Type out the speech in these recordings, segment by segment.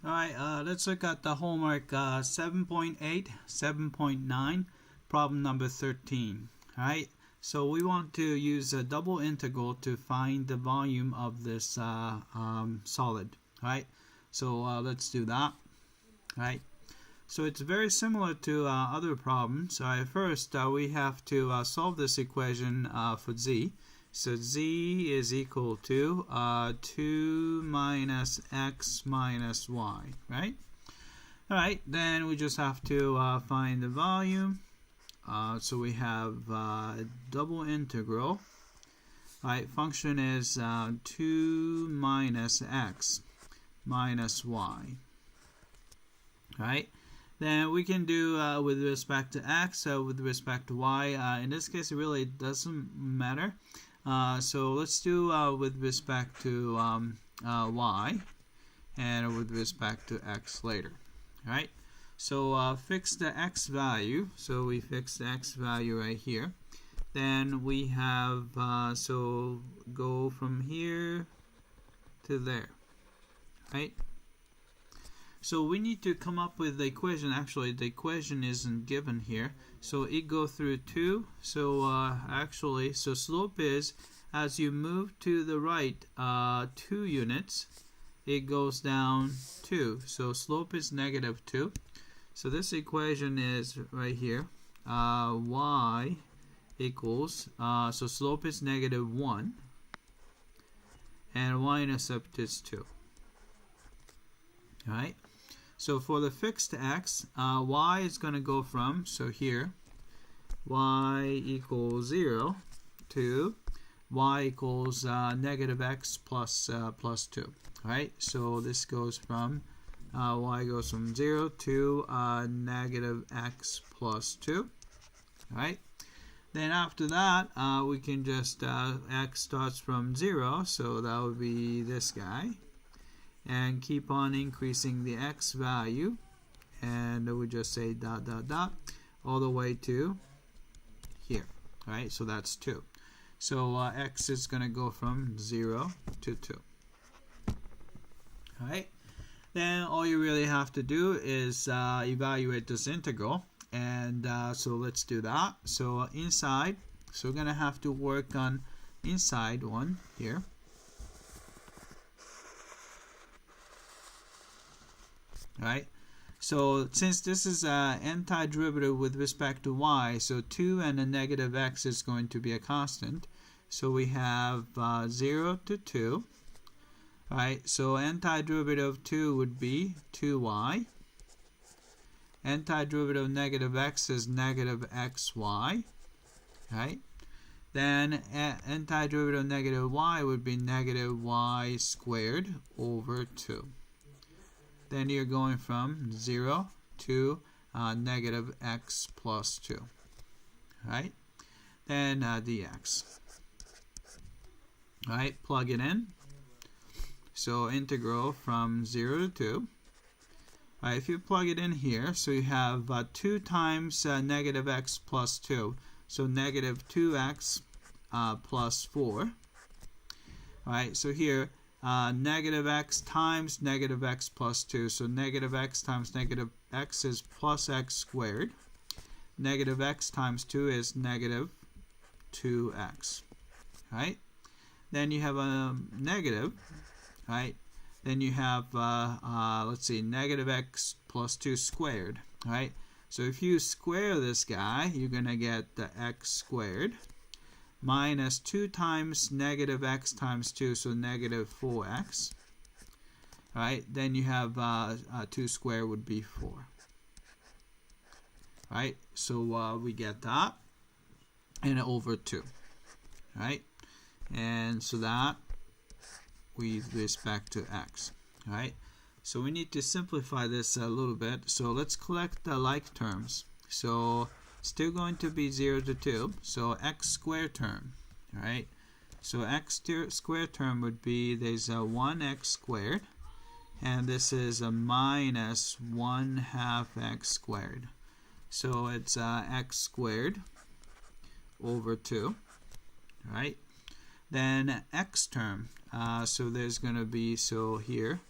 Alright, let's look at the homework 7.8, 7.9, problem number 13. Alright, so we want to use a double integral to find the volume of this solid. Alright, so let's do that. Alright, so it's very similar to other problems. Alright, first we have to solve this equation for z. So z is equal to 2 minus x minus y, right? Alright, then we just have to find the volume. So we have double integral. Alright, function is 2 minus x minus y. Alright, then we can do with respect to x, with respect to y. In this case, it really doesn't matter. So let's do with respect to y and with respect to x later. Alright, so fix the x value. So we fix the x value right here. Then we have, so go from here to there. Right? So we need to come up with the equation. Actually, the equation isn't given here. So it goes through 2. So actually, so slope is, as you move to the right 2 units, it goes down 2. So slope is negative 2. So this equation is right here. Y equals, so slope is negative 1. And y-intercept is 2. Alright? So for the fixed x, y is going to go from, so here, y equals 0 to y equals negative x plus 2. Alright, so this goes from, y goes from 0 to negative x plus 2. Alright, then after that, we can just, x starts from 0, so that would be this guy. And keep on increasing the x value, and we just say dot dot dot all the way to here. Right, so that's 2. So x is going to go from 0 to 2. Alright, then all you really have to do is evaluate this integral, and so let's do that. So inside, so we're going to have to work on inside one here. Right, so since this is an antiderivative with respect to y, so 2 and a negative x is going to be a constant. So we have 0 to 2. Right, so antiderivative of 2 would be 2y. Antiderivative of negative x is negative xy. Right, then antiderivative of negative y would be negative y squared over 2. Then you're going from 0 to negative x plus 2. Right? Then dx. Right? Plug it in. So integral from 0 to 2. Right, if you plug it in here, so you have 2 times negative x plus 2. So negative 2x plus 4. Right, so here, negative x times negative x plus 2. So negative x times negative x is plus x squared. Negative x times 2 is negative 2x. Right? Then you have a negative. Right? Then you have, let's see, negative x plus 2 squared. Right? So if you square this guy, you're going to get the x squared. Minus 2 times negative x times 2, so negative 4x. Right? Then you have 2 squared would be 4. Right? So we get that. And over 2. Right? And so that with respect to x. Right? So we need to simplify this a little bit. So let's collect the like terms. So still going to be 0 to 2, so x squared term, right? So x squared term would be, there's a 1x squared, and this is a minus 1/2 x squared. So it's x squared over 2, right? Then x term, so there's going to be, so here,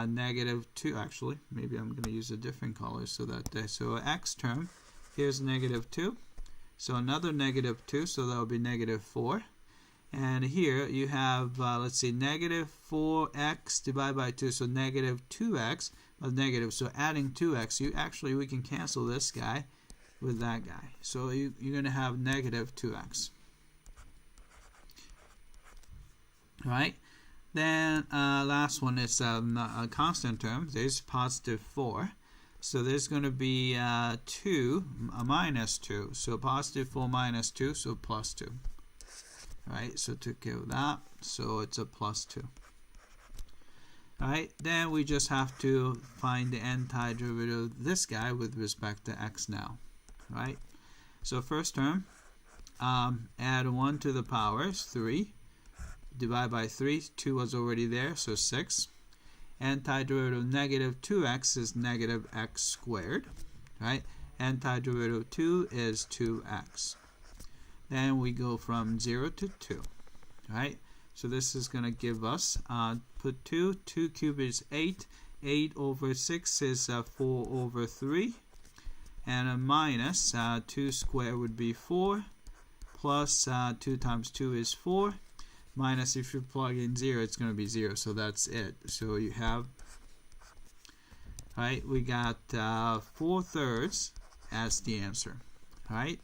negative 2. Actually, maybe I'm going to use a different color so that so x term, here's negative 2. So another negative 2, so that will be negative 4. And here you have, let's see, negative 4x divided by 2, so negative 2x, but negative, so adding 2x, we can cancel this guy with that guy. So you're going to have negative 2x. Right? Then last one is a constant term. There's positive 4. So there's going to be minus 2. So positive 4 minus 2, so plus 2. Right, so took care of that. So it's a plus 2. Alright, then we just have to find the antiderivative of this guy with respect to x now. Right, so first term, add 1 to the power is 3. Divide by 3, 2 was already there, so 6. Antiderivative of negative 2x is negative x squared. Right, antiderivative of 2 is 2x. Then we go from 0 to 2. Right? So this is going to give us, put 2 cubed is 8. 8 over 6 is 4 over 3. And a minus 2 squared would be 4. Plus 2 times 2 is 4. Minus, if you plug in 0, it's going to be 0. So that's it. So you have, right, we got 4/3 as the answer. Right?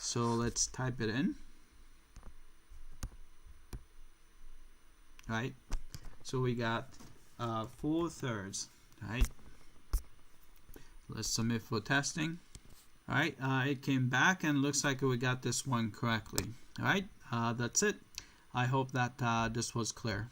So let's type it in. Right? So we got 4/3. Right? Let's submit for testing. Alright, it came back and looks like we got this one correctly. Alright, that's it. I hope that this was clear.